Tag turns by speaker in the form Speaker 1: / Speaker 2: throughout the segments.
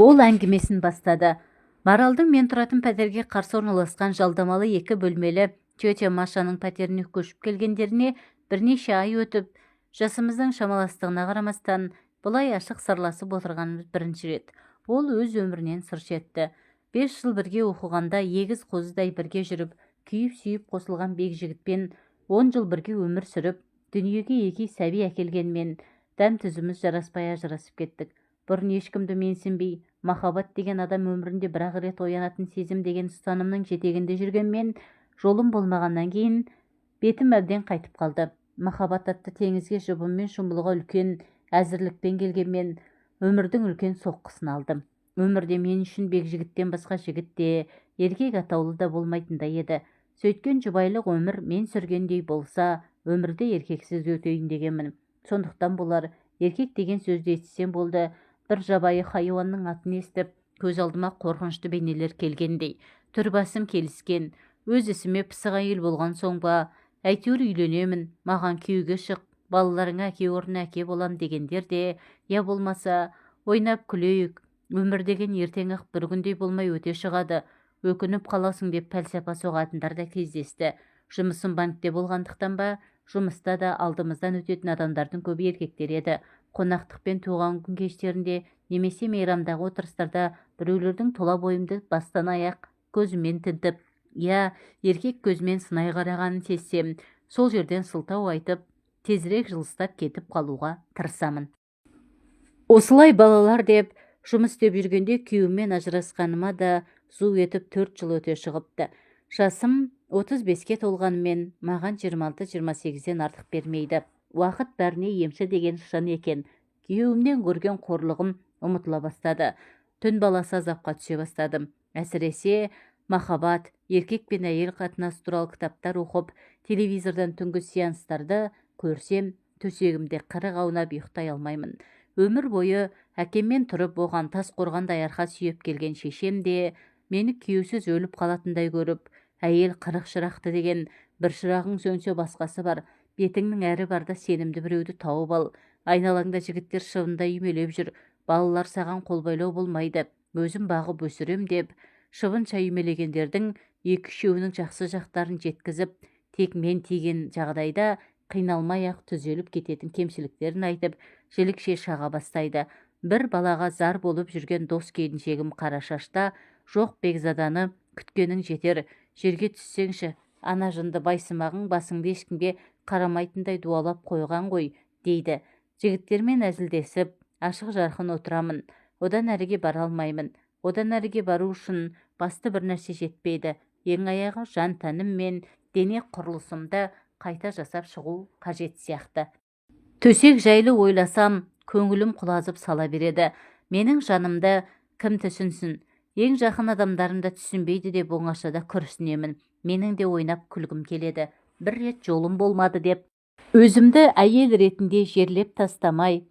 Speaker 1: Ол әңгімесін бастады. Маралдың мен тұратын пәтерге қарсы орналасқан жалдамалы 2 бөлмелі тетя Машаның пәтеріне көшіп келгендеріне бірнеше ай өтіп, жасымыздың шамаластығына қарамастан бұлай ашық сырласып отырғанымыз бірінші рет. Ол өз өмірінен сыр шертті. 5 жыл бірге оқығанда егіз қозыдай бірге жүріп, күйіп-сүйіп қосылған бек жігітпен 10 жыл бірге өмір сүріп, дүниеге 2 сәби әкелгенмен дәм тұзымыз жараспай ажырасып кеттік. Бұрын ешкімді менсінбей, махаббат деген адам өмірінде бір-ақ рет оянатын сезім деген ұстанымның жетегінде жүргенмен, жолым болмағаннан кейін бетім әбден қайтып қалды. Махаббат атты теңізге жұбыммен шомылуға үлкен әзірлікпен келгенмен, өмірдің үлкен соққысын алдым. Өмірде мен үшін бекжігіттен басқа жігіт те, еркек атаулы да болмайтындай еді. Сөйткен жұбайлық өмір мен сүргендей болса, өмірде еркексіз өтейін дегенмін. Сондықтан болар, еркек деген сөзді естісем болды, бір жабайы хайуанның атын естіп, көз алдыма қорқынышты бейнелер келгендей. Түрбасым келіскен, өз ісіме пысық әйел болған соң ба, әйтеуір үйленемін, маған күйеуге шық, балаларыңа әке орнына әке болам дегендер де, я болмаса, ойнап күлейік, өмір деген ертең-ақ бір күндей болмай өте шығады, өкініп қаласың деп пәлсапа соғатындар да кездесті. Жұмысым банкте болғандықтан ба, жұмыста да алдымыздан өтетін адамдардың көбі еркектер еді. Қонақтық пен туған күн кештерінде немесе мейрамдағы отырыстарда біреулердің тола бойымды бастан аяқ көзімен тінтіп, я еркек көзімен сынай қарағанын сезсем, сол жерден сылтау айтып, тезірек жылыстап кетіп қалуға тырысамын. Осылай балалар деп жұмыс істеп жүргенде күйеуіммен ажырасқаныма да зу етіп 4 жыл өте шығыпты. Жасым 35-ке толғанымен маған 26-28-ден артық бермейді. Уақыт бәріне емші деген шын екен. Күйеуімнен көрген қорлығым ұмытыла бастады. Түн баласы азапқа түсе бастадым. Әсіресе махаббат, еркек пен әйел қатынасы туралы кітаптар оқып, телевизордан түнгі сеанстарды көрсем, төсегімде қырық аунап ұйықтай алмаймын. Өмір бойы әкеммен тұрып, оған тас қорғандай арқа сүйеп келген шешем де мені күйеусіз өліп қалатындай көріп, әйел 40 шырақты деген, бір шырағың сөнсе басқасы бар, бетіңнің әрі барда сенімді біреуді тауып ал, айналаңда жігіттер шыбында үймелеп жүр, балалар саған қол байлау болмайды, өзім бағып өсірем деп, шыбынша үймелегендердің 2-3-еуінің жақсы жақтарын жеткізіп, тек мен тиген жағдайда қиналмай-ақ түзеліп кететін кемшіліктерін айтып, жілікше шаға бастайды. Бір балаға зар болып жүрген дос келіншегім Қарашашта, жоқ бекзаданы күткенің жетер, жерге түссеңші, ана жынды байсымағың басыңды ешкімге қарамайтындай дуалап қойған ғой, дейді. Жігіттермен әзілдесіп, ашық жарқын отырамын. Одан әріге бара алмаймын. Одан әріге бару үшін басты бір нәрсе жетпейді. Ең аяғы жан тәнім мен дене құрылысымды қайта жасап шығу қажет сияқты. Төсек жайлы ойласам, көңілім құлазып сала береді. Менің жанымды кім түсінсін? Ең жақын адамдарымда түсінбейді деп оңашада күрсінемін. Менің де ойнап күлгім келеді. Бір рет жолым болмады деп, өзімді әйел ретінде жерлеп тастамай,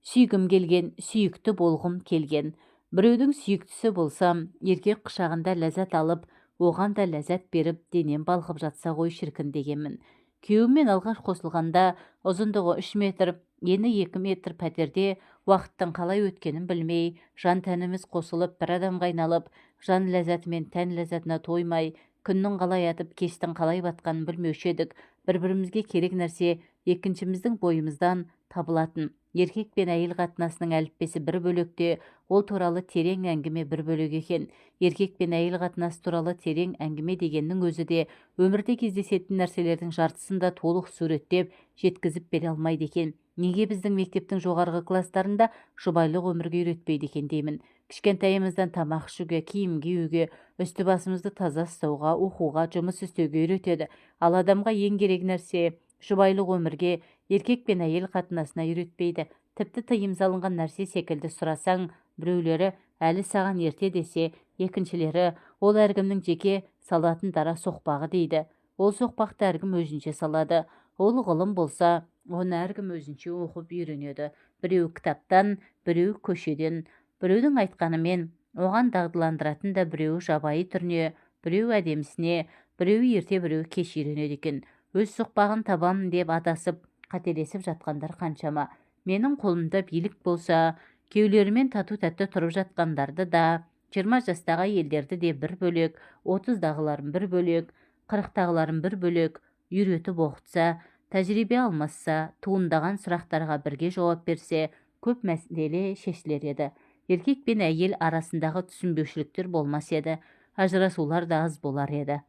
Speaker 1: сүйгім келген, сүйікті болғым келген. Біреудің сүйіктісі болсам, еркек құшағында ләззат алып, оған да ләззат беріп, денем балқып жатса ғой шіркін дегенмін. Күйеуіммен алғаш қосылғанда ұзындығы 3 метр, ені 2 метр пәтерде уақыттың қалай өткенін білмей, жан тәніміз қосылып, бір адамға айналып, жан ләззаты мен тән ләззатына тоймай, күннің қалай атып, кештің қалай батқанын білмеуші едік. Бір-бірімізге керек нәрсе екіншіміздің бойымыздан табылатын. Еркек пен әйел қатынасының әліппесі бір бөлекте, ол туралы терең әңгіме бір бөлек екен. Еркек пен әйел қатынасы туралы терең әңгіме дегеннің өзі де өмірде кездесетін нәрселердің жартысын да толық суреттеп жеткізіп бере алмайды екен. Неге біздің мектептің жоғарғы кластарында жұбайлық өмірге үйретпейді екен деймін. Кішкентайымыздан тамақ ішуге, киім киюге, үсті басымызды таза ұстауға, оқуға, жұмыс істеуге үйретеді. Ал адамға ең керек нәрсе жұбайлық өмірге, еркек пен әйел қатынасына үйретпейді. Тіпті тыйым салынған нәрсе секілді сұрасаң, біреулері әлі саған ерте десе, екіншілері ол әркімнің жеке салатын дара соқпағы дейді. Ол соқпақты әркім өзінше салады. Ол ғылым болса, оны әркім өзінше оқып үйренеді. Біреу кітаптан, біреу көшеден, біреудің айтқанымен, оған дағдыландыратын да біреу жабайы түріне, біреу әдемісіне, біреу ерте, біреу кеш үйренеді екен. Өз соқпағын табамын деп адасып, қателесіп жатқандар қаншама. Менің қолымда билік болса, Күйеулерімен тату-тәтті тұрып жатқандарды да, 20 жастағы әйелдерді де бір бөлек, 30-дағыларын бір бөлек, 40-тағыларын бір бөлек үйретіп оқытса, тәжірибе алмасса, туындаған сұрақтарға бірге жауап берсе, көп мәселе шешілер еді. Еркек пен әйел арасындағы түсінбеушіліктер болмас еді, ажырасулар да аз болар еді.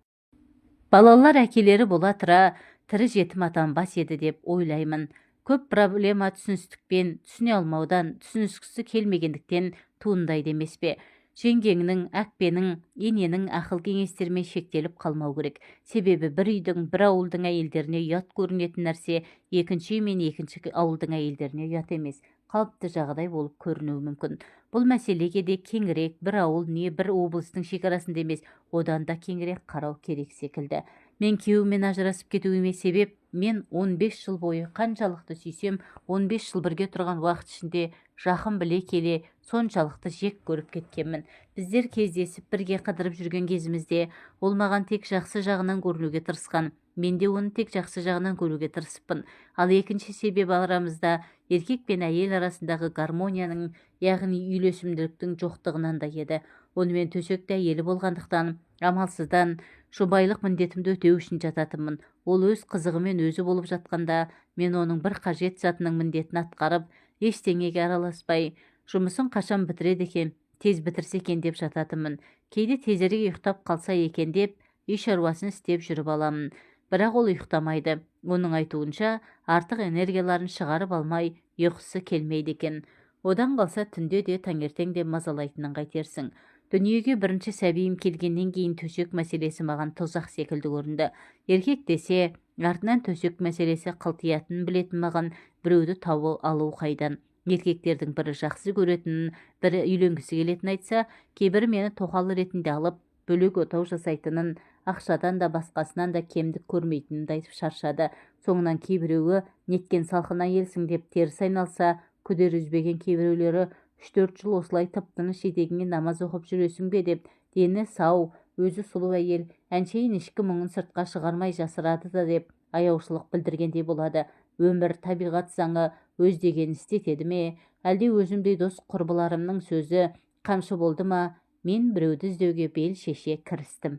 Speaker 1: Балалар әкелері бола тұра тірі жетім атанбас еді деп ойлаймын. Көп проблема түсіністікпен, түсіне алмаудан, түсініскісі келмегендіктен туындайды емес пе? Жеңгеңнің, әкпенің, ененің ақыл кеңестермен шектеліп қалмау керек. Себебі бір үйдің, бір ауылдың әйелдеріне ұят көрінетін нәрсе екінші үй мен екінші ауылдың әйелдеріне ұят емес, қалыпты жағдай болып көрінуі мүмкін. Бұл мәселеге де кеңірек бір ауыл не бір облыстың шекарасында емес, одан да кеңірек қарау керек секілді. Мен күйеуіммен ажырасып кетуіме себеп, мен 15 жыл бойы қаншалықты сүйсем, 15 жыл бірге тұрған уақыт ішінде жақын біле келе соншалықты жек көріп кеткенмін. Біздер кездесіп бірге қыдырып жүрген кезімізде ол маған тек жақсы жағынан көрінуге тырысқан, мен де оны тек жақсы жағынан көруге тырысыппын. Ал екінші себеп арамызда еркек пен әйел арасындағы гармонияның, яғни үйлесімділіктің жоқтығынан да еді. Онымен төсекте әйелі болғандықтан, амалсыздан жұбайлық міндетімді өтеу үшін жататынмын. Ол өз қызығымен өзі болып жатқанда, мен оның бір қажет затының міндетін атқарып, ештеңеге араласпай, жұмысын қашан бітіреді екен, тез бітірсе екен деп жататынмын. Кейде тезірек ұйықтап қалса екен деп, үй шаруасын істеп жүріп аламын. Бірақ ол ұйықтамайды. Оның айтуынша, артық энергияларын шығарып алмай, ұйқысы келмейді екен. Одан қалса түнде де таңертең де мазалайтынын қайтерсің. Дүниеге бірінші сәбиім келгеннен кейін төсек мәселесі маған тозақ секілді көрінді. Еркек десе, артынан төсек мәселесі қылтиятынын білетін маған біреуді тауып алу қайдан. Еркектердің бірі жақсы көретінін, бірі үйленгісі келетінін айтса, кейбірі мені тоқал ретінде алып, бөлек отау жасайтынын, ақшадан да басқасынан да кемдік көрмейтінін айтып шаршады. Соңынан кейбіреуі неткен салқын әйелсің деп теріс айналса, күдер үзбеген кейбіреулері 3-4 жыл осылай тып-тыныш жетегіңе намаз оқып жүресің бе деп, дені сау, өзі сұлу әйел, әншейін ішкі мұңын сыртқа шығармай жасырады да деп, аяушылық білдіргендей болады. Өмір, табиғат заңы өз деген істетеді ме? Әлде өзімдей дос құрбыларымның сөзі қамшы болды ма? Мен біреуді іздеуге бел шеше кірістім.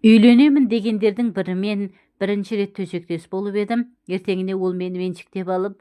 Speaker 1: Үйленемін дегендердің бірімен бірінші рет төсектес болып едім. Ертеңіне ол мені меншіктеп алып,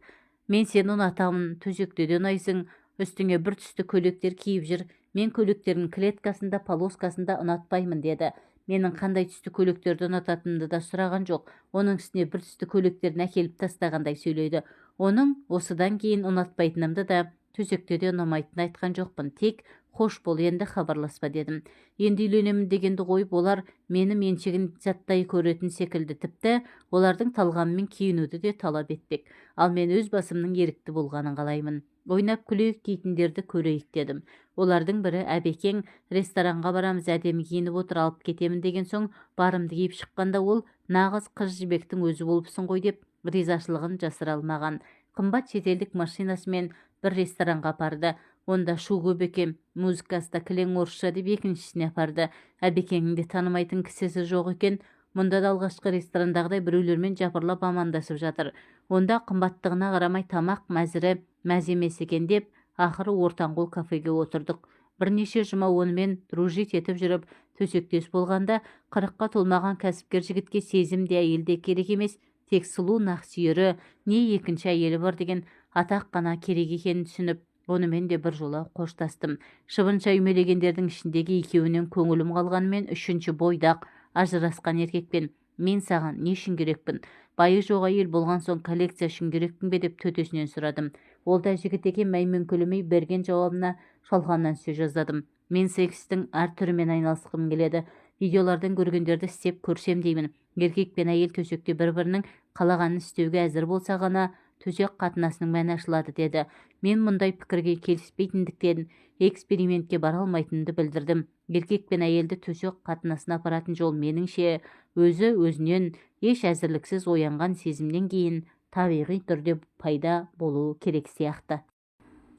Speaker 1: мен сені ұнатамын, төсекте де ұнайсың, үстіңе бір түсті көйлектер киіп жүр, мен көйлектердің клеткасында, полоскасында ұнатпаймын деді. Менің қандай түсті көйлектерді ұнататынымды да сұраған жоқ. Оның үстіне бір түсті көйлектерін әкеліп тастағандай сөйлейді. Оның осыдан кейін ұнатпайтынымды да, төсекте де ұнамайтынын айтқан жоқпын. Тек қош бол, енді хабарласпа дедім. Енді үйленемін дегенді қойып, олар мені меншігін заттай көретін секілді, тіпті олардың талғамымен киінуді де талап етпек. Ал мен өз басымның ерікті болғанын қалаймын. Ойнап күлейік дейтіндерді көрейік дедім. Олардың бірі, әбекең, ресторанға барамыз, әдемі киініп отыр, алып кетемін деген соң, барымды киіп шыққанда ол нағыз қыз жібектің өзі болыпсың ғой деп, ризашылығын жасыра алмаған. Қымбат шетелдік машинасымен бір ресторанға апарды. Онда шу көп екен, музыкасы да кілең орысша деп екіншісіне апарды. Әбекеңнің де танымайтын кісісі жоқ екен. Мұнда да алғашқы ресторандағыдай біреулермен жапырлап амандасып жатыр. Онда қымбаттығына қарамай тамақ мәзірі мәз емес екен деп, ақыры ортанқол кафеге отырдық. Бірнеше жұма онымен дружить етіп жүріп, төсектес болғанда, 40-қа толмаған кәсіпкер жігітке сезім де әйел де керек емес, тек сұлу нақсүйері, не екінші әйелі бар деген атақ қана керек екенін түсініп, онымен де бір жола қоштастым. Шыбынша үймелегендердің ішіндегі екеуінен көңілім қалғанымен, үшінші бойдақ ажырасқан еркекпен. Мен саған не үшін керекпін? Байы жоқ әйел болған соң коллекция үшін керекпін бе деп төтесінен сұрадым. Ол да жігіт екен, мәймөңкелемей берген жауабына шалғаннан сөз жаздадым. Мен секстің әр түрімен айналысқым келеді. Видеолардан көргендерді істеп көрсем деймін. Еркек пен әйел төсекте бір-бірінің қалағанын істеуге әзір болса ғана төсек қатынасының мәні ашылады деді. Мен мұндай пікірге келіспейтіндіктен экспериментке бара алмайтынымды білдірдім. Еркек пен әйелді төсек қатынасына апаратын жол меніңше өзі өзінен еш әзірліксіз оянған сезімнен кейін табиғи түрде пайда болуы керек сияқты.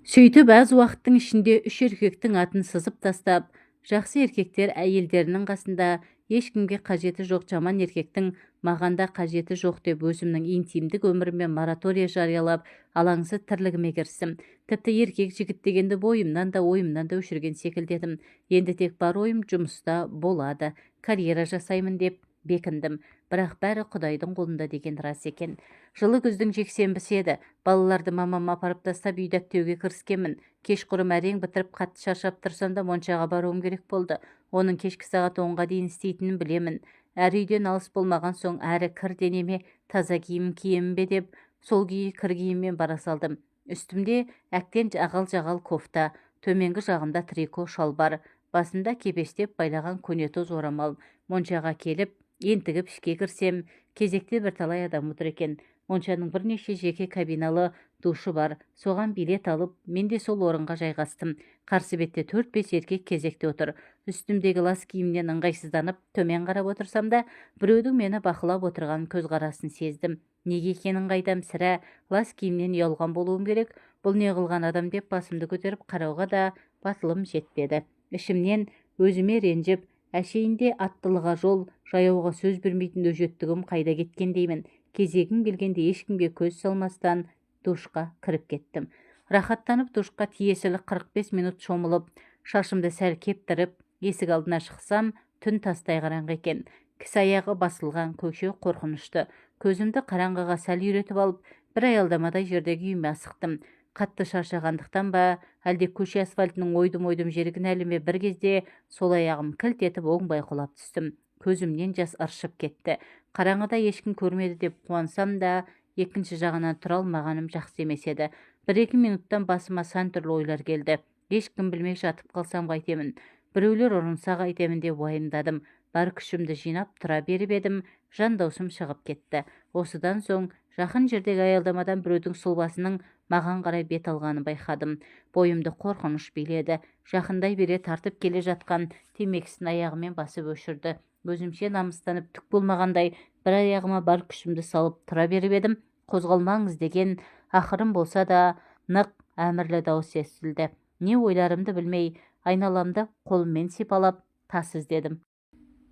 Speaker 1: Сөйтіп аз уақыттың ішінде 3 еркектің атын сызып тастап, жақсы еркектер әйелдерінің қасында ешкімге қажеті жоқ жаман еркектің маған да қажеті жоқ деп өзімнің интимдік өміріме моратория жариялап алаңсыз тірлігіме кірістім. Тіпті еркек жігіт дегенді бойымнан да ойымнан да өшірген секілді едім. Енді тек бар ойым жұмыста болады, карьера жасаймын деп бекіндім. Бірақ бәрі Құдайдың қолында деген рас екен. Жылы күздің жексенбісі еді. Балаларды мамам апарып тастап үйді әктеуге кіріскенмін. Кешқұрым әрең бітіріп қатты шаршап тұрсам да моншаға баруым керек болды. Оның кешкі сағат 10-ға дейін істейтінін білемін. Әрі үйден алыс болмаған соң әрі кір денеме таза киім киемін бе деп сол күйі кір киіммен бара салдым. Үстімде әктен жағал-жағал кофта, төменгі жағында трико шалбар, басында кепештеп байлаған көнетоз орамал. Моншаға келіп ентігіп ішке кірсем, кезекте бірталай адам отыр екен. Моншаның бірнеше жеке кабиналы душы бар. Соған билет алып, мен де сол орынға жайғастым. Қарсы бетте 4-5 еркек кезекте отыр. Үстімдегі лас киімнен ыңғайсызданып, төмен қарап отырсам да, біреудің мені бақылап отырған көзқарасын сездім. Неге екенін қайдам, сірә лас киімнен ұялған болуым керек. Бұл не қылған адам деп басымды көтеріп қарауға да батылым жетпеді. Ішімнен өзіме ренжіп, әшейінде аттылыға жол, жаяуға сөз бермейтін өжеттігім қайда кеткен деймін. Кезегім келгенде ешкімге көз салмастан душқа кіріп кеттім. Рахаттанып душқа тиесілі 45 минут шомылып, шашымды сәл кептіріп, есік алдына шықсам, түн тастай қараңғы екен. Кісі аяғы басылған, көше қорқынышты. Көзімді қараңғыға сәл үйретіп алып, бір аялдамадай жердегі үйіме асықтым. Қатты шаршағандықтан ба, әлде көше асфальтының ойдым-ойдым жерігін әліме бір кезде сол аяғым кілт етіп оңбай құлап түстім. Көзімнен жас ыршып кетті. Қараңғыда ешкім көрмеді деп қуансам да, екінші жағынан тұра алмағаным жақсы емес еді. 1-2 минуттан басыма сан түрлі ойлар келді. Ешкім білмей жатып қалсам қайтемін. Біреулер ұрынса қайтемін деп уайымдадым. Бар күшімді жинап тұра беріп едім, жан даусым шығып кетті. Осыдан соң жақын жердегі аялдамадан біреудің сұлбасының маған қарай бет алғанын байқадым. Бойымды қорқыныш биледі. Жақындай бере тартып келе жатқан темекісін аяғымен басып өшірді. Өзімше намыстанып түк болмағандай бір аяғыма бар күшімді салып тұра беріп едім. Қозғалмаңыз деген ақырым болса да нық әмірлі дауыс естілді. Не ойларымды білмей, айналамды қолыммен сипалап тас іздедім.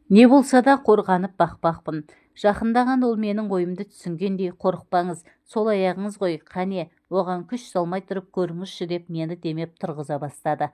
Speaker 1: Не болса да қорғанып бақпақпын. Жақындаған ол менің ойымды түсінгендей, қорықпаңыз, сол аяғыңыз ғой, қане, оған күш салмай тұрып көріңізші деп мені демеп тұрғыза бастады.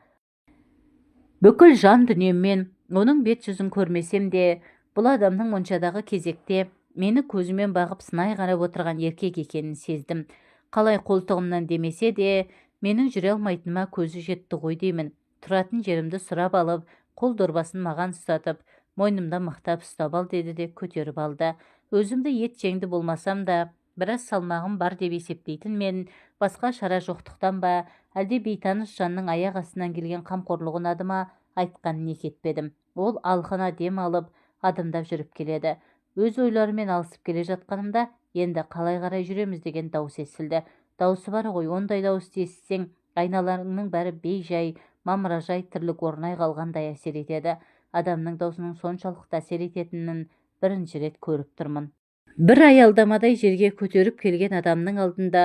Speaker 1: Бүкіл жан дүниеммен оның бет жүзін көрмесем де, бұл адамның моншадағы кезекте мені көзімен бағып сынай қарап отырған еркек екенін сездім. Қалай қолтығымнан демесе де, менің жүре алмайтыныма көзі жетті ғой деймін. Тұратын жерімді сұрап алып, қол дорбасын маған ұстатып, мойнымда мықтап ұстап ал деді де көтеріп алды. Өзімді ет жеңді болмасам да, біраз салмағым бар деп есептейтін мен, басқа шара жоқтықтан ба, әлде бейтаныс жанның аяқ астынан келген қамқорлық ұнады ма, айтқанын не кетпедім. Ол алқына дем алып, адымдап жүріп келеді. Өз ойларымен алысып келе жатқанымда, енді қалай қарай жүреміз деген дауыс естілді. Дауысы бар ғой, ондай дауысты естісең, айналарыңның бәрі бей-жай, мамыражай тірлік орнай қалғандай әсер етеді. Адамның даусының соншалықты әсер ететінін бірінші рет көріп тұрмын. Бір аялдамадай жерге көтеріп келген адамның алдында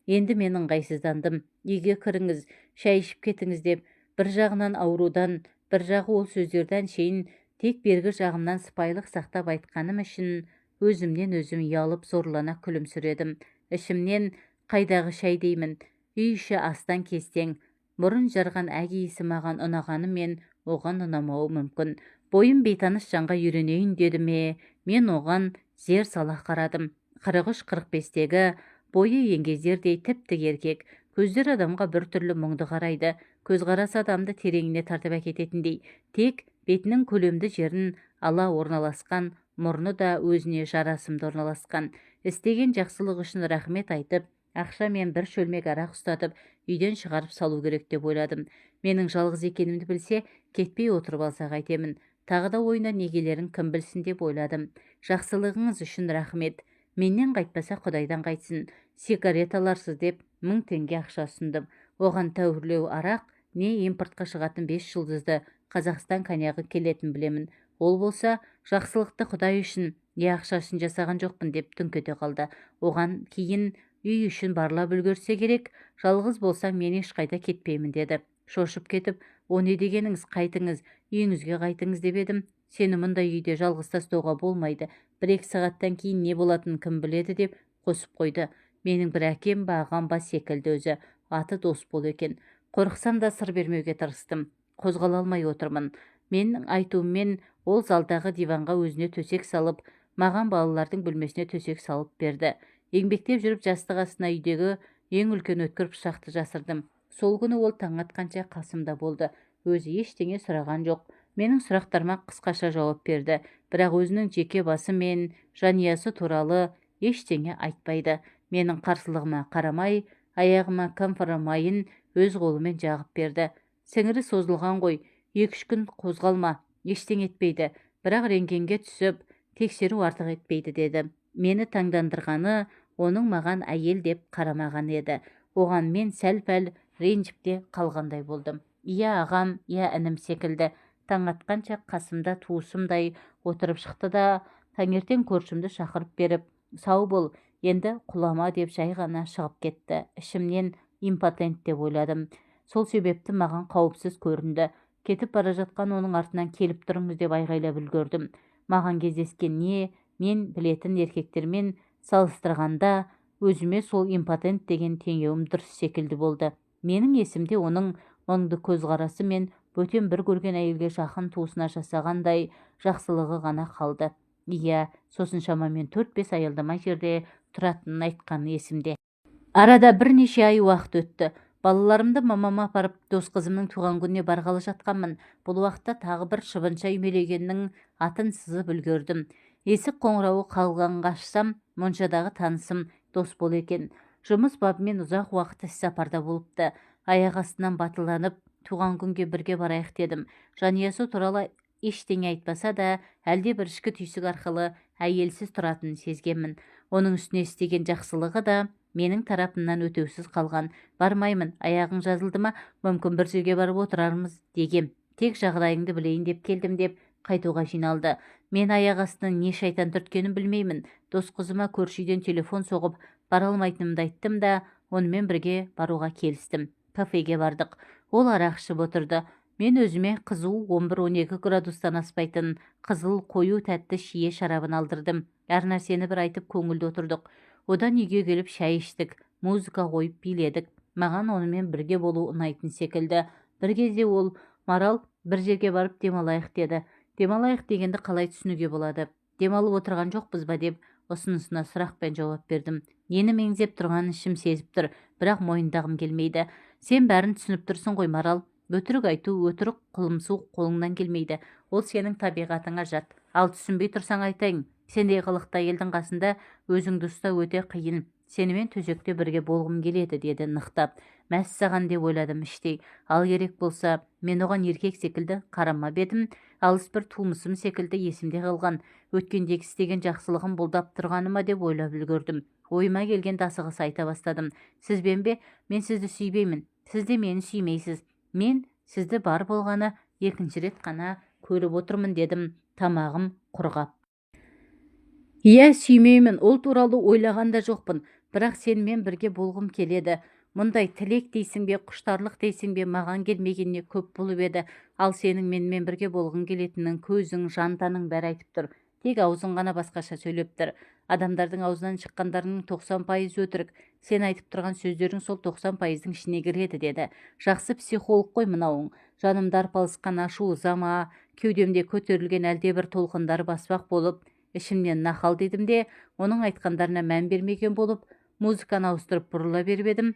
Speaker 1: енді мен ыңғайсыздандым. Үйге кіріңіз, шай ішіп кетіңіз деп, бір жағынан аурудан, бір жағы ол сөздерді әншейін тек бергі жағымнан сыпайылық сақтап айтқаным үшін өзімнен өзім ұялып зорлана күлімсіредім. Ішімнен қайдағы шай деймін. Үй іші астан кестең. Бұрын жарған әгейісі маған ұнағанымен оған ұнамауы мүмкін. Бойым бейтаныс жанға үйренейін деді ме, мен оған зер сала қарадым. 43-45-тегі бойы еңгезердей тіп-тік еркек. Көздер адамға бір түрлі мұңды қарайды. Көзқарасы адамды тереңіне тартып әкететіндей. Тек бетінің көлемді жерін ала орналасқан, мұрны да өзіне жарасымды орналасқан. Істеген жақсылық үшін рахмет айтып, ақша мен бір шөлмек арақ ұстатып, үйден шығарып салу керек деп ойладым. Менің жалғыз екенімді білсе, кетпей отырып алса қайтемін. Тағы да ойына негелерін кім білсін деп ойладым. Жақсылығыңыз үшін рахмет. Менен қайтпаса Құдайдан қайтсын. Сигарет аларсыз деп 1000 теңге ақша ұсындым. Оған тәуірлеу арақ, не импортқа шығатын 5 жұлдызды Қазақстан коньяғы келетін білемін. Ол болса, жақсылықты Құдай үшін, не ақша үшін жасаған жоқпын деп түңкете қалды. Оған кейін үй үшін барлап үлгерсе керек, жалғыз болсаң мен ешқайда кетпеймін деді. Шошып кетіп, о не дегеніңіз, қайтыңыз, үйіңізге қайтыңыз деп едім. Сені мұндай үйде жалғыз тастауға болмайды. 1-2 сағаттан кейін не болатынын кім біледі деп қосып қойды. Менің бір әкем ба ағам ба секілді өзі. Аты Досбол екен. Қорықсам да сыр бермеуге тырыстым. Қозғала алмай отырмын. Менің айтуыммен ол залдағы диванға өзіне төсек салып, маған балалардың бөлмесіне төсек салып берді. Еңбектеп жүріп жастық астына үйдегі ең үлкен өткір пышақты жасырдым. Сол күні ол таң атқанша қасымда болды. Өзі ештеңе сұраған жоқ. Менің сұрақтарыма қысқаша жауап берді. Бірақ өзінің жеке басы мен жанұясы туралы ештеңе айтпайды. Менің қарсылығыма қарамай, аяғыма камфора майын өз қолымен жағып берді. Сіңірі созылған ғой, 2-3 күн қозғалма, ештеңе етпейді. Бірақ рентгенге түсіп, тексеру артық етпейді деді. Мені таңдандырғаны оның маған әйел деп қарамаған еді. Оған мен сәл-пәл ренжіп те қалғандай болдым. Иә ағам, иә інім секілді. Таң атқанша қасымда туысымдай отырып шықты да, таңертең көршімді шақырып беріп, сау бол, енді құлама деп жай ғана шығып кетті. Ішімнен импотент деп ойладым. Сол себепті маған қауіпсіз көрінді. Кетіп бара жатқан оның артынан келіп тұрыңыз деп айғайлап үлгердім. Маған кездескен не, мен білетін еркектермен салыстырғанда өзіме сол импотент деген теңеуім дұрыс секілді болды. Менің есімде оның мұңды көзқарасы мен бөтен бір көрген әйелге жақын туысына жасағандай жақсылығы ғана қалды. Иә, сосын шамамен 4-5 аялдама жерде тұратынын айтқаны есімде. Арада бірнеше ай уақыт өтті. Балаларымды мамама апарып дос қызымның туған күніне барғалы жатқанмын. Бұл уақытта тағы бір шыбынша үймелегеннің атын сызып үлгердім. Есік қоңырауы қалғанға ашсам, моншадағы танысым Досбол екен. Жұмыс бабымен ұзақ уақыт іссапарда болыпты. Аяқ астынан батылданып, туған күнге бірге барайық дедім. Жанұясы туралы ештеңе айтпаса да, әлде бір ішкі түйсік арқылы әйелсіз тұратынын сезгенмін. Оның үстіне істеген жақсылығы да менің тарапымнан өтеусіз қалған. Бармаймын, аяғың жазылды ма, мүмкін бір жерге барып отырармыз дегем. Тек жағдайыңды білейін деп келдім деп қайтуға жиналды. Мен аяқ астынан не шайтан түрткенін білмеймін. Дос қызыма көрші үйден телефон соғып бара алмайтынымды айттым да, онымен бірге баруға келістім. Кафеге бардық. Ол арақ ішіп отырды. Мен өзіме қызу 11-12 градустан аспайтын қызыл қою тәтті шие шарабын алдырдым. Әр нәрсені бір айтып көңілді отырдық. Одан үйге келіп шай іштік, музыка қойып биледік. Маған онымен бірге болу ұнайтын секілді. Бір кезде ол, Марал, бір жерге барып демалайық деді. Демалайық дегенді қалай түсінуге болады? Демалып отырған жоқпыз ба деп ұсынысына сұрақпен жауап бердім. Нені меңзеп тұрғанын ішім сезіп тұр, бірақ мойындағым келмейді. Сен бәрін түсініп тұрсың ғой, Марал. Өтірік айту, өтірік қылымсу қолыңнан келмейді. Ол сенің табиғатыңа жат. Ал түсінбей тұрсаң айтайын. Сендей қылықты әйелдің қасында өзіңді ұстау өте қиын. Сенімен төсекте бірге болғым келеді деді нықтап. Мәссаған деп ойладым іштей. Ал керек болса, мен оған еркек секілді қарамап едім. Алыс бір тумысым секілді есімде қалған. Өткендегі істеген жақсылығым бұлдап тұрғаны ма деп ойлап үлгердім. Ойыма келген асығыс айта бастадым. Сізбен бе? Мен сізді сүйбеймін. Сіз де мені сүймейсіз. Мен сізді бар болғаны 2-ші рет қана көріп отырмын дедім, тамағым құрғап. Иә, сүймеймін, ол туралы ойлаған да жоқпын, бірақ сенімен бірге болғым келеді. Мұндай тілек дейсің бе, құштарлық дейсің бе, маған келмегеніне көп болып еді. Ал сенің менімен бірге болғың келетінін көзің, жантаның бәрі айтып тұр. Тек аузың ғана басқаша сөйлеп тұр. Адамдардың аузынан шыққандарының 90% өтірік. Сен айтып тұрған сөздерің сол 90%-дің ішіне кіреді деді. Жақсы психолог қой мынауың. Жанымда арпалысқан ашу, ызама, кеудемде көтерілген әлде бір толқындар баспақ болып, ішімнен нахал дедім де, оның айтқандарына мән бермеген болып, музыканы ауыстырып бұрыла беріп едім.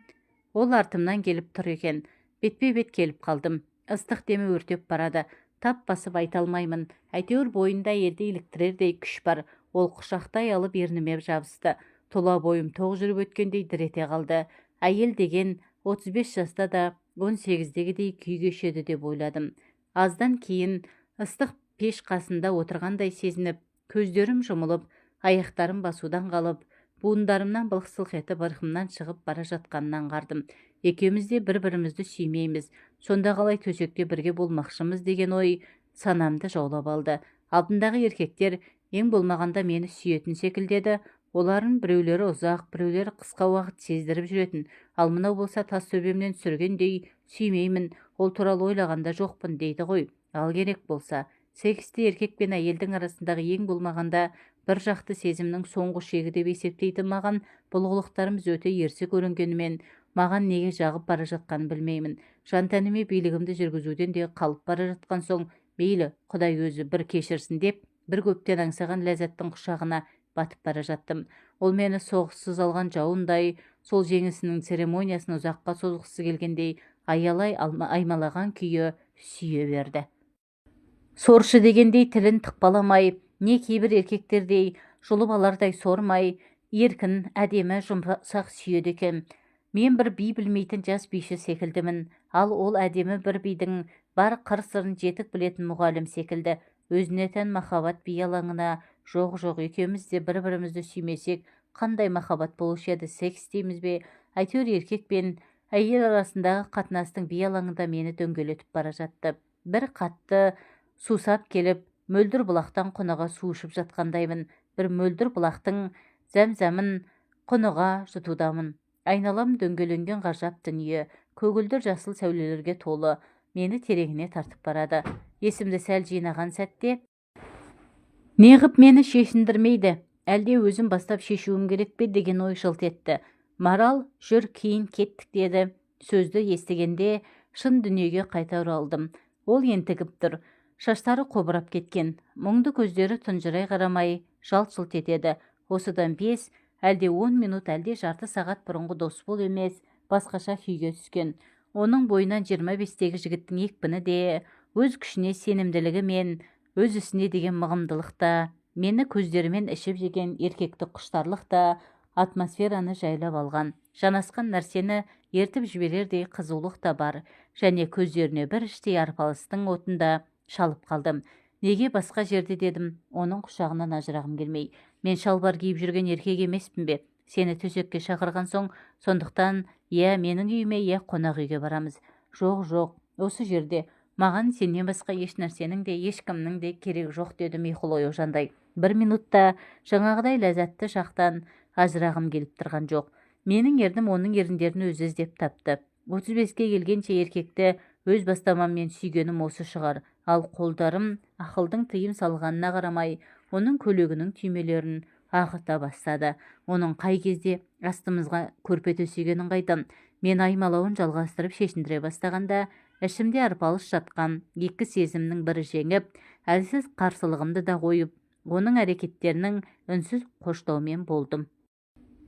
Speaker 1: Ол артымнан келіп тұр екен. Бетпе-бет келіп қалдым. Ыстық демі өртеп барады. Тап басып айта алмаймын. Әйтеуір бойында елді иліктірердей күш бар. Ол құшақтай алып ерніме жабысты. Тұла бойым тоқ жүріп өткендей дір ете қалды. Әйел деген 35 жаста да 18-дегідей күй кешеді деп ойладым. Аздан кейін ыстық пеш қасында отырғандай сезініп, көздерім жұмылып, аяқтарым басудан қалып, буындарымнан былқ-сылқ етіп ырқымнан шығып бара жатқанын аңғардым. Екеуміз де бір-бірімізді сүймейміз. Сонда қалай төсекте бірге болмақшымыз деген ой санамды жаулап алды. Алдымдағы еркектер ең болмағанда мені сүйетін секілдеді. Олардың біреулері ұзақ, біреулері қысқа уақыт сездіріп жүретін. Ал мынау болса тас төбемнен түсіргендей сүймеймін, ол туралы ойлағанда жоқпын дейді ғой. Ал керек болса, Сексті еркек пен әйелдің арасындағы ең болмағанда бір жақты сезімнің соңғы шегі деп есептейтін маған бұл қылықтарымыз өте ерсі көрінгенімен маған неге жағып бара жатқанын білмеймін. Жан тәніме билігімді жүргізуден де қалып бара жатқан соң мейлі Құдай өзі бір кешірсін деп бір көптен аңсаған ләззаттың құшағына батып бара жаттым. Ол мені соғыссыз алған жауындай, сол жеңісінің церемониясын ұзаққа созғысы келгендей аялай аймалаған күйі сүйе берді. Соршы дегендей тілін тықпаламай, не кейбір еркектердей жұлып алардай сормай, еркін, әдемі, жұмсақ сүйеді екен. Мен бір би білмейтін жас биші секілдімін, ал ол әдемі бір бидің бар қыр-сырын жетік білетін мұғалім секілді. Өзіне тән махаббат би алаңына жоқ екеуміз де бір-бірімізді сүймесек, қандай махаббат болушы еді, секс дейміз бе? Әйтеуір еркек пен әйел арасындағы қатынастың би алаңында мені дөңгелетіп бара жатты. Бір қатты сусап келіп, мөлдір бұлақтан құныға су ішіп жатқандаймын. Бір мөлдір бұлақтың зәм-зәмін құныға жұтудамын. Айналам дөңгеленген ғажап дүние, көгілдір жасыл сәулелерге толы, мені тереңіне тартып барады. Есімді сәл жинаған сәтте неғып мені шешіндірмейді, әлде өзім бастап шешуім керек пе деген ой жылт етті. Марал, жүр, кейін кеттік деді. Сөзді естігенде шын дүниеге қайта оралдым. Ол ентігіп тұр, шаштары қобырап кеткен, мұңды көздері тұнжырай қарамай жалт-жұлт етеді. Осыдан 5, әлде 10 минут, әлде жарты сағат бұрынғы дос бол емес, басқаша күйге түскен. Оның бойынан 25-тегі жігіттің екпіні де, өз күшіне сенімділігі мен өз ісіне деген мығымдылықта, мені көздерімен ішіп жеген еркекті құштарлықта, атмосфераны жайлап алған. Жанасқан нәрсені ертіп жіберердей қызулық та бар, және көздеріне бір іштей арпалыстың отында шалып қалдым. Неге басқа жерде дедім, оның құшағынан ажырағым келмей. Мен шалбар киіп жүрген еркек емеспін бе? Сені төсекке шақырған соң, сондықтан я менің үйіме, я қонақ үйге барамыз. Жоқ, осы жерде. Маған сенен басқа еш нәрсенің де, ешкімнің де керек жоқ деді миқұл ояужандай. Бір минутта жаңағыдай ләззатты шақтан ажырағым келіп тұрған жоқ. Менің ердім оның еріндерін өзі іздеп тапты. 35-ке келгенше еркекті өз бастамаммен сүйгенім осы шығар. Ал қолдарым ақылдың тыйым салғанына қарамай, оның көлегінің түймелерін ағыта бастады. Оның қай кезде астымызға көрпе төсегенін қайдам. Мен аймалауын жалғастырып шешіндіре бастағанда, ішімде арпалыс жатқан екі сезімнің бірі жеңіп, әлсіз қарсылығымды да қойып, оның әрекеттерінің үнсіз қоштаумен болдым.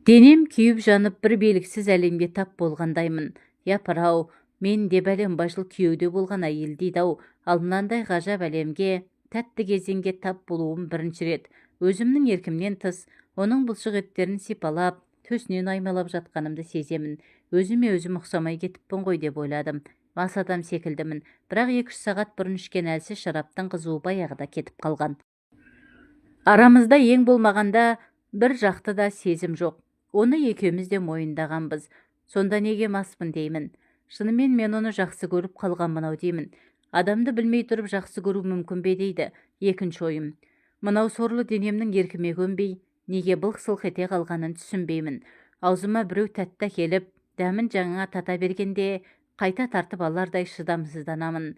Speaker 1: Денем күйіп жанып бір белгісіз әлемге тап болғандаймын. Япыр-ау, мен де бәлем жыл күйеуде болған әйел дейді-ау, ал мынандай ғажап әлемге, тәтті кезеңге тап болуым бірінші рет. Өзімнің еркімнен тыс, оның бұлшық еттерін сипалап, төсінен аймалап жатқанымды сеземін. Өзіме өзім ұқсамай кетіппін ғой деп ойладым. Мас адам секілдімін, бірақ 2-3 сағат бұрын ішкен әлсіз шараптың қызуы баяғыда кетіп қалған. Арамызда ең болмағанда бір жақты да сезім жоқ. Оны екеуміз де мойындағанбыз. Сонда неге маспын деймін. Шынымен мен оны жақсы көріп қалған мынау деймін. Адамды білмей тұрып жақсы көру мүмкін бе дейді. Екінші ойым. Мынау сорлы денемнің еркіме көнбей, неге былқ-сылқ ете қалғанын түсінбеймін. Аузыма біреу тәтті келіп, дәмін жаңа тата бергенде қайта тартып алардай шыдамсызданамын.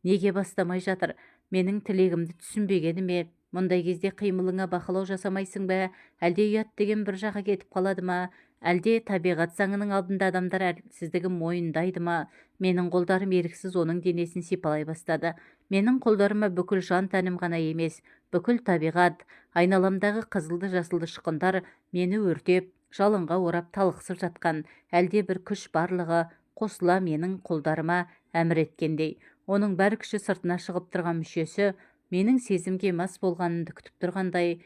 Speaker 1: Неге бастамай жатыр? Менің тілегімді түсінбегені ме? Мұндай кезде қимылыңа бақылау жасамайсың ба? Әлде ұят деген бір жаққа кетіп қалады ма? Әлде табиғат заңының алдында адамдар әлсіздігін мойындайды ма? Менің қолдарым еріксіз оның денесін сипалай бастады. Менің қолдарыма бүкіл жан тәнім ғана емес, бүкіл табиғат, айналамдағы қызылды жасылды шықындар мені өртеп, жалынға орап талықсып жатқан әлде бір күш барлығы қосыла менің қолдарыма әмір еткендей. Оның бар күші сыртына шығып тұрған мүшесі менің сезімге мас болғанымды күтіп тұрғандай,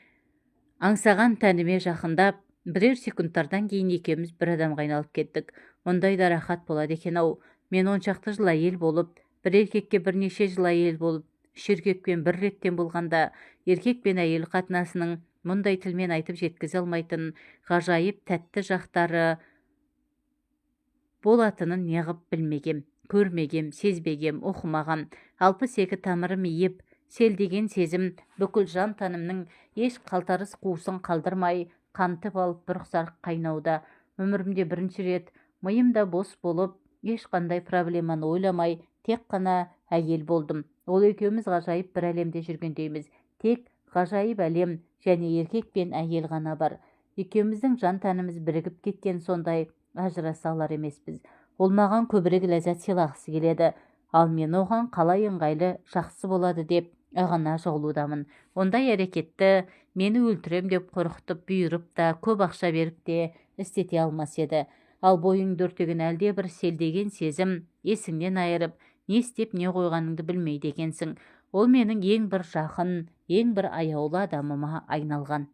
Speaker 1: аңсаған тәніме жақындап, бірер секундтардан кейін екеуміз бір адамға айналып кеттік. Мұндай да рахат болады екен-ау. Мен 10 шақты жыл әйел болып, бір еркекке бірнеше жыл әйел болып, 3 еркекпен бір реттен болғанда, еркек пен әйел қатынасының мұндай тілмен айтып жеткізе алмайтын ғажайып тәтті жақтары болатынын неғып білмегем, көрмегем, сезбегем, оқымағам. 62 тамырым иіп, селдеген сезім бүкіл жан танымның еш қалтарыс қуысын қалдырмай қантып алып бір құсар қайнауда. Өмірімде бірінші рет миымда бос болып, ешқандай проблеманы ойламай, тек қана әйел болдым. Ол екеуміз ғажайып бір әлемде жүргендейміз. Тек ғажайып әлем және еркек пен әйел ғана бар. Екеуміздің жан тәніміз бірігіп кеткен сондай, ажыраса алар емеспіз. Ол маған көбірек ләззат сыйлағысы келеді, ал мен оған қалай ыңғайлы жақсы болады деп ағына жығылудамын. Ондай әрекетті мені өлтірем деп қорқытып бұйырып та, көп ақша беріп те істете алмас еді. Ал бойыңды өртеген әлде бір селдеген сезім есіңнен айырып, не істеп не қойғаныңды білмейді екенсің. Ол менің ең бір жақын, ең бір аяулы адамыма айналған.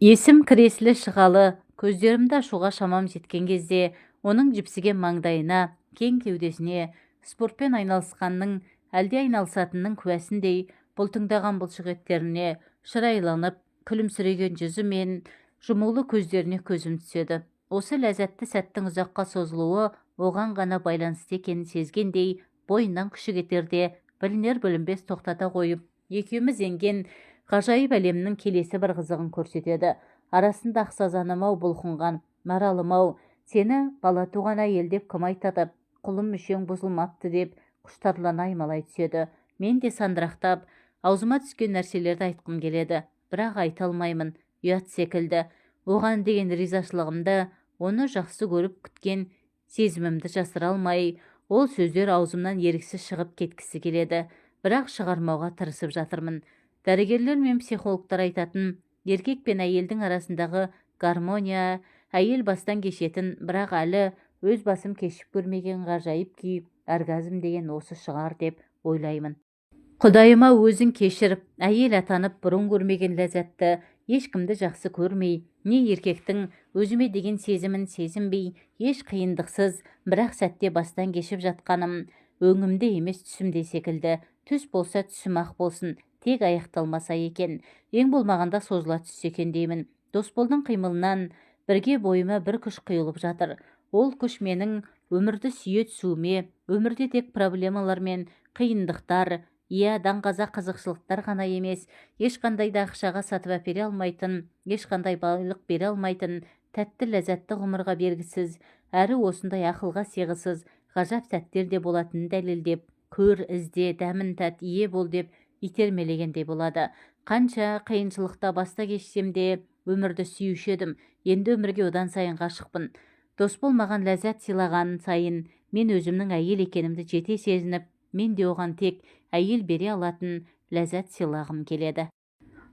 Speaker 1: Есім кіресілі шығалы, көздерімді ашуға шамам жеткен кезде, оның жіпсіген маңдайына, кең кеудесіне, спортпен айналысқанның, әлде айналысатынның куәсіндей бұлтыңдаған бұлшық еттеріне, шырайланып, күлімсіреген жүзі мен жұмулы көздеріне көзім түседі. Осы ләззатты сәттің ұзаққа созылуы оған ғана байланысты екенін сезгендей, бойынан күші кетерде, білінер-білінбес тоқтата қойып, екеуміз енген ғажайып әлемнің келесі бір қызығын көрсетеді. Арасында ақсазаным-ау бұлқынған, маралым-ау, сені бала туған әйел деп кім айтады, құлым мүшең бұзылмапты деп құштарлана аймалай түседі. Мен де сандырақтап, аузыма түскен нәрселерді айтқым келеді, бірақ айта алмаймын, ұят секілді. Оған деген ризашылығымды, оны жақсы көріп күткен сезімімді жасыра алмай, ол сөздер аузымнан еріксіз шығып кеткісі келеді, бірақ шығармауға тырысып жатырмын. Дәрігерлер мен психологтар айтатын, еркек пен әйелдің арасындағы гармония, әйел бастан кешетін, бірақ әлі өз басым кешіп көрмеген ғажайып күй, оргазм деген осы шығар деп ойлаймын. Құдайыма өзің кешіріп, әйел атанып бұрын көрмеген ләззатты, ешкімді жақсы көрмей, не еркектің өзіме деген сезімін сезінбей, еш қиындықсыз, бірақ сәтте бастан кешіп жатқаным, өңімде емес түсімде секілді. Түс болса түсім ақ болсын, тек аяқталмаса екен, ең болмағанда созыла түссе екен деймін. Досболдың қимылынан бірге бойыма бір күш құйылып жатыр. Ол күш менің өмірді сүйе түсуіме, өмірде тек проблемалар мен қиындықтар, даңғаза қызықшылықтар ғана емес, ешқандай да ақшаға сатып әпере алмайтын, ешқандай байлық бере алмайтын, тәтті ләззатты ғұмырға бергісіз, әрі осындай ақылға сыйғысыз ғажап сәттер де болатынын дәлелдеп, көр, ізде, дәмін тәт, ие бол деп итермелегендей болады. Қанша қиыншылықта баста кешсем де өмірді сүйуші едім, енді өмірге одан сайын ғашықпын. Досбол маған ләззат сыйлаған сайын мен өзімнің әйел екенімді жете сезініп, мен де оған тек әйел бере алатын ләззат сыйлағым келеді.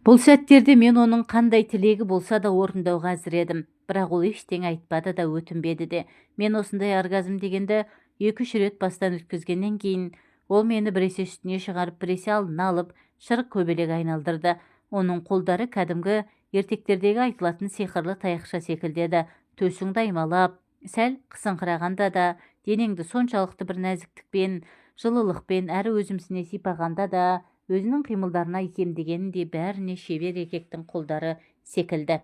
Speaker 1: Бұл сәттерде мен оның қандай тілегі болса да орындауға әзір едім, бірақ ол ештеңе айтпады да өтінбеді де. Мен осындай оргазм дегенді 2-3 рет бастан өткізгеннен кейін, ол мені біресе үстіне шығарып, біресе алдына алып, шырық көбелек айналдырды. Оның қолдары кәдімгі ертектердегі айтылатын сиқырлы таяқша секілді еді. Төсіңді аймалап, сәл қысыңқырағанда да, денеңді соншалықты бір нәзіктікпен, жылылықпен, әрі өзімсіне сипағанда да, өзінің қимылдарына икемдегенде бәріне шебер еркектің қолдары секілді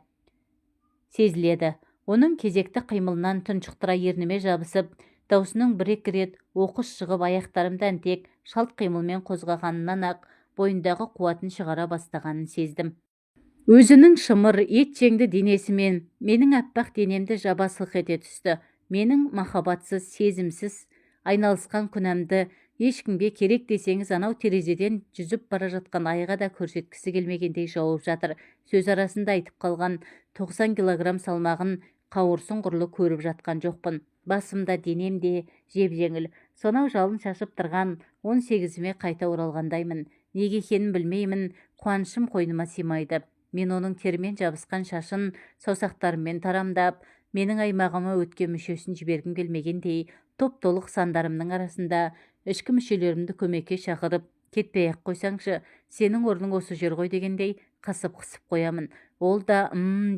Speaker 1: сезіледі. Оның кезекті қимылынан тұншықтыра ерніме жабысып, даусының бір-екі рет оқыс шығып, аяқтарымды әнтек шалт қимылмен қозғағанынан ақ бойындағы қуатын шығара бастағанын сездім. Өзінің шымыр, ет жеңді денесімен менің аппақ денемді жаба сылқ ете түсті. Менің махаббатсыз, сезімсіз айналысқан күнәмді ешкімге керек десеңіз анау терезеден жүзіп бара жатқан айға да көрсеткісі келмегендей жауып жатыр. Сөз арасында айтып қалған 90 килограмм салмағын қауырсын құрлы көріп жатқан жоқпын. Басымда, денемде жеп-жеңіл. Сонау жалын шашып тұрған 18-іме қайта оралғандаймын. Неге екенін білмеймін, қуанышым қойныма сыймайды. Мен оның термен жабысқан шашын саусақтарыммен тарамдап, менің аймағыма өткен мүшесін жібергім келмегендей, топ-толық сандарымның арасында ішкі мүшелерімді көмекке шақырып, кетпей-ақ қойсаңшы, сенің орның осы жер ғой дегендей қысып-қысып қоямын. Ол да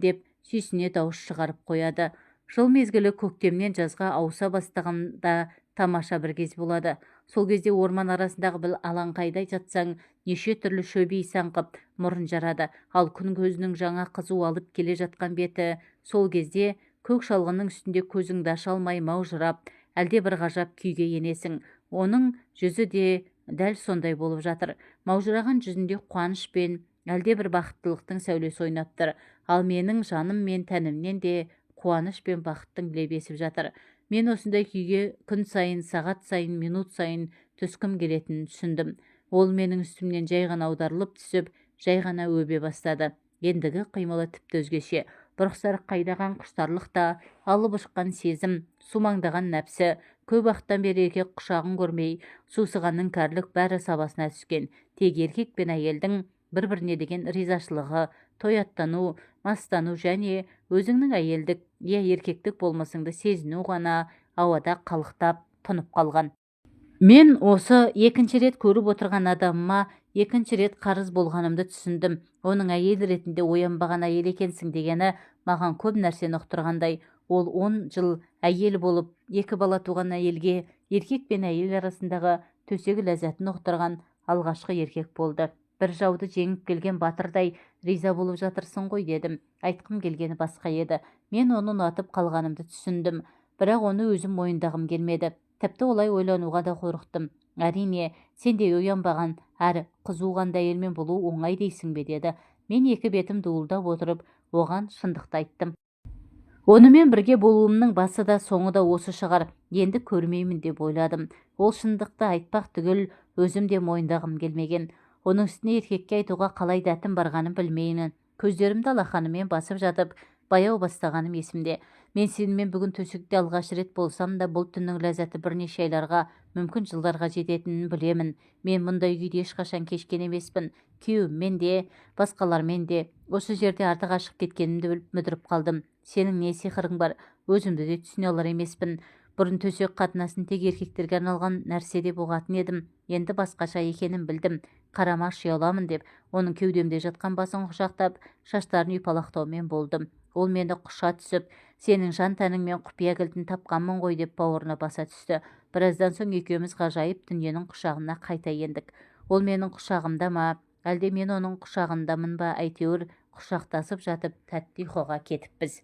Speaker 1: деп сүйсіне дауыс шығарып қояды. Жыл мезгілі көктемнен жазға ауыса бастағанда тамаша бір кез болады. Сол кезде орман арасындағы бір алаңқайда жатсаң, неше түрлі шөп иісі аңқып мұрын жарады. Ал күн көзінің жаңа қызу алып келе жатқан беті, сол кезде көк шалғынның үстінде көзіңді аша алмай маужырап, әлде бір ғажап күйге енесің. Оның жүзі де дәл сондай болып жатыр. Маужыраған жүзінде қуаныш пен әлде бір бақыттылықтың сәулесі ойнап тұр. Ал менің жаным мен тәнімнен де қуаныш пен бақыттың лебесіп жатыр. Мен осындай күйге күн сайын, сағат сайын, минут сайын түскім келетінін түсіндім. Ол менің үстімнен жай ғана аударылып түсіп, жай ғана өбе бастады. Ендігі қимылы тіпті өзгеше. Бұрқсары қайдаған құштарлық та, алып ұшқан сезім, сумаңдаған нәпсі, көп уақыттан бері еркек құшағын көрмей, сусығанның кәрлік бәрі сабасына түскен. Тек еркек пен әйелдің бір-біріне деген ризашылығы, тояттану, мастану және өзіңнің әйелдік, еркектік болмысыңды сезіну ғана ауада қалықтап тұнып қалған. Мен осы екінші рет көріп отырған адамыма екінші рет қарыз болғанымды түсіндім. Оның әйел ретінде оянбаған әйел екенсің дегені маған көп нәрсені ұқтырғандай. Ол 10 жыл әйел болып, 2 бала туған әйелге еркек пен әйел арасындағы төсегі ләззатын ұқтырған алғашқы еркек болды. Бір жауды жеңіп келген батырдай риза болып жатырсың ғой дедім. Айтқым келгені басқа еді. Мен оны ұнатып қалғанымды түсіндім. Бірақ оны өзім мойындағым келмеді. Тіпті олай ойлануға да қорықтым. Әрине, сендей оянбаған әрі қызуғанда әйелмен болу оңай дейсің бе деді. Мен екі бетім дуылдап отырып, оған шындықты айттым. Онымен бірге болуымның басы да соңы да осы шығар. Енді көрмеймін деп ойладым. Ол шындықты айтпақ түгіл өзім де мойындағым келмеген. Оның үстіне еркекке айтуға қалай дәтім барғанын білмеймін. Көздерімді алақанымен басып жатып, баяу бастағаным есімде. Мен сенімен бүгін төсекте алғаш рет болсам да, бұл түннің ләззаты бірнеше айларға, мүмкін жылдарға жететінін білемін. Мен мұндай күйде ешқашан кешкен емеспін. Күйеуіммен де, басқалармен де. Осы жерде артық ашық кеткенімді біліп мүдіріп қалдым. Сенің не сиқырың бар? Өзімді де түсіне алар емеспін. Бұрын төсек қатынасын тек еркектерге арналған нәрсе деп ұғатын едім. Енді басқаша екенін білдім. Қарамашы ұяламын деп, оның кеудемде жатқан басын құшақтап, шаштарын ұйпалақтаумен болдым. Ол мені құша түсіп, сенің жан тәніңмен құпия кілтін тапқанмын ғой деп бауырына баса түсті. Біраздан соң екеуміз ғажайып дүниенің құшағына қайта ендік. Ол менің құшағымда ма, әлде мен оның құшағындамын ба, әйтеуір құшақтасып жатып тәтті ұйқыға кетіппіз.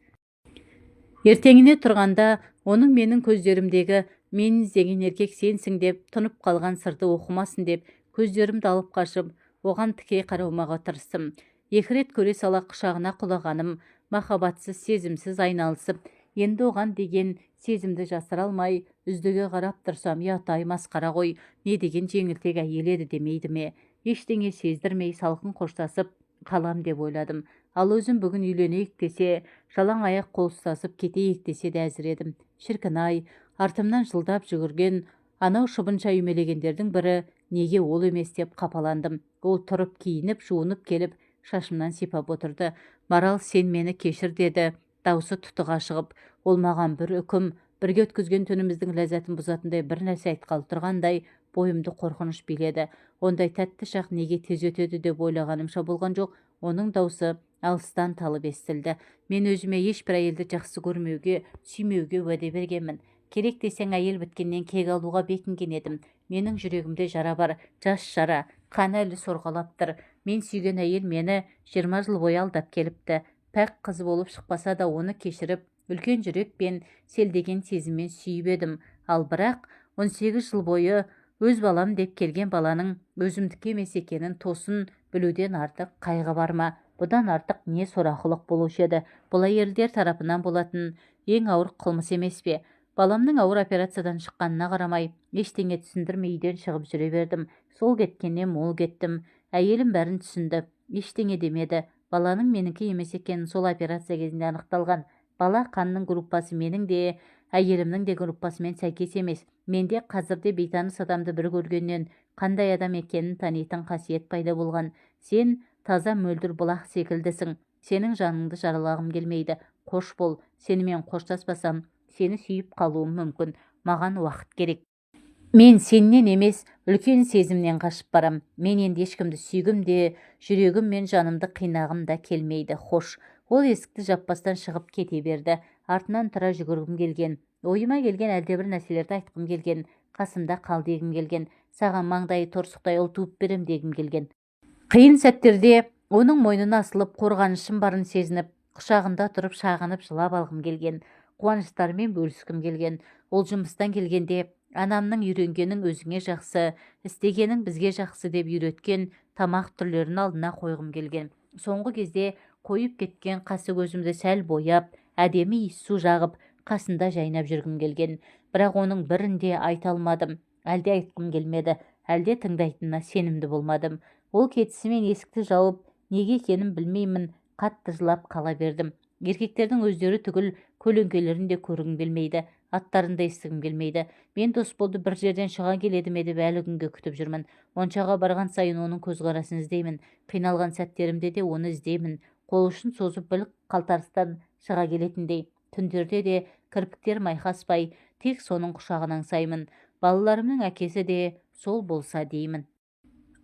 Speaker 1: Ертеңіне тұрғанда оның менің көздерімдегі мен іздеген еркек сенсің деп, тұнып қалған сырды оқымасын деп, көздерімді алып қашып, оған тіке қарауымаға тырыстым. Екі рет көре сала құшағына құлағаным, махаббатсыз, сезімсіз айналысып, енді оған деген сезімді жасыра алмай, үздіге қарап тұрсам, ұят-ай, масқара ғой, не деген жеңілтек әйел еді демейді ме? Ештеңе сездірмей салқын қоштасып қалам деп ойладым. Ал өзім бүгін үйленейік десе, жалаң аяқ қол ұстасып кетейік десе де әзір едім. Шіркін-ай, артымнан жылдап жүгірген анау шыбынша үймелегендердің бірі неге ол емес деп қапаландым. Ол тұрып киініп, жуынып келіп, шашымнан сипап отырды. Марал, сен мені кешір деді, даусы тұтыға шығып. Ол маған бір үкім, бірге өткізген түніміздің ләззатын бұзатындай бір нәрсе айтқалы тұрғандай, бойымды қорқыныш биледі. Ондай тәтті шақ неге тез өтеді деп ойлағанымша болған жоқ. Оның даусы алыстан талып естілді. Мен өзіме ешбір әйелді жақсы көрмеуге, сүймеуге уәде бергенмін. Керек десең әйел біткеннен кек алуға бекінген едім. Менің жүрегімде жара бар, жас жара, қан әлі сорғалап тұр. Мен сүйген әйел мені 20 жыл бойы алдап келіпті. Пәк қыз болып шықпаса да оны кешіріп, үлкен жүрекпен, селдеген сезіммен сүйіп едім. Ал бірақ 18 жыл бойы өз балам деп келген баланың өзімдікі емес екенін тосын білуден артық қайғы бар ма? Бұдан артық не сорақылық болушы еді? Бұл әйелдер тарапынан болатын ең ауыр қылмыс емес пе? Баламның ауыр операциядан шыққанына қарамай, ештеңе түсіндірмей үйден шығып жүре бердім. Сол кеткеннен мол кеттім. Әйелім бәрін түсінді, ештеңе демеді. Баланың менікі емес екенін сол операция кезінде анықталған. Бала қанның группасы менің де, әйелімнің де группасымен сәйкес емес. Менде қазірде бейтаныс адамды бір көргеннен қандай адам екенін танитын қасиет пайда болған. Сен таза мөлдір бұлақ секілдісің. Сенің жаныңды жаралағым келмейді. Қош бол, сенімен қоштаспасам, сені сүйіп қалуым мүмкін. Маған уақыт керек. Мен сеннен емес, үлкен сезімнен қашып барам. Мен енді ешкімді сүйгім де, жүрегім мен жанымды қинағым да келмейді. Хош. Ол есікті жаппастан шығып кете берді. Артынан тұра жүгіргім келген. Ойыма келген әлдебір нәрселерді айтқым келген. Қасымда қал дегім келген. Саған маңдайы торсықтай ұл туып берем дегім келген. Қиын сәттерде оның мойнына асылып, қорғанышым барын сезініп, құшағында тұрып шағынып жылап алғым келген. Қуаныштарымен бөліскім келген. Ол жұмыстан келгенде анамның үйренгенің өзіңе жақсы, істегенің бізге жақсы деп үйреткен тамақ түрлерін алдына қойғым келген. Соңғы кезде қойып кеткен қасы көзімді сәл бояп, әдемі иіс су жағып, қасында жайнап жүргім келген. Бірақ оның бірін де айта алмадым. Әлде айтқым келмеді, әлде тыңдайтынына сенімді болмадым. Ол кетісімен есікті жауып, неге екенін білмеймін, қатты жылап қала бердім. Еркектердің өздері түгіл көлеңкелерін де көргім келмейді, аттарын да естігім келмейді. Мен Досболды бір жерден шыға келеді ме деп әлі күнге күтіп жүрмін. Моншаға барған сайын оның көзқарасын іздеймін. Қиналған сәттерімде де оны іздеймін. Қол ұшын созып білік қалтарыстан шыға келетіндей. Түндерде де кірпіктерім айқаспай, тек соның құшағын аңсаймын. Балаларымның әкесі де сол болса деймін.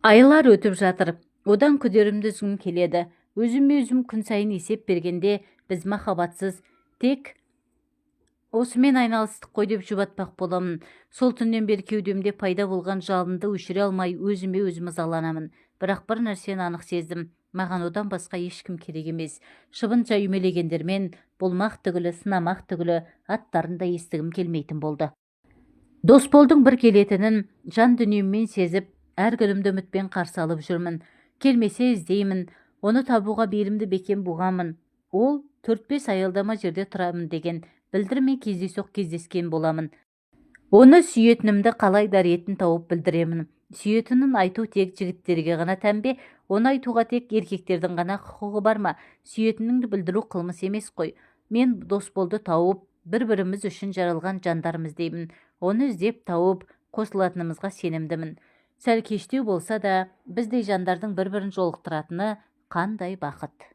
Speaker 1: Айлар өтіп жатыр. Одан күдерімді үзгім келеді. Өзіме өзім күн сайын есеп бергенде, біз махаббатсыз тек осымен айналыстық қой деп жұбатпақ боламын. Сол түннен бері кеудемде пайда болған жалынды өшіре алмай, өзіме өзім ызаланамын. Бірақ бір нәрсені анық сездім. Маған одан басқа ешкім керек емес. Шыбынша үймелегендермен болмақ түгілі, сынамақ түгілі аттарын да естігім келмейтін болды. Досболдың бір келетінін жан дүниеммен сезіп, әр күнімді үмітпен қарсы алып жүрмін. Келмесе іздеймін, оны табуға белімді бекем буғамын. Ол 4-5 аялдама жерде тұрамын деген білдірмей кездейсоқ кездескен боламын. Оны сүйетінімді қалай да ретін тауып білдіремін. Сүйетінін айту тек жігіттерге ғана тән бе? Оны айтуға тек еркектердің ғана құқығы бар ма? Сүйетініңді білдіру қылмыс емес қой. Мен Досболды тауып, бір-біріміз үшін жаралған жандармыз деймін. Оны іздеп тауып, қосылатынымызға сенімдімін. Сәл кештеу болса да, біздей жандардың бір-бірін жолықтыратыны қандай бақыт.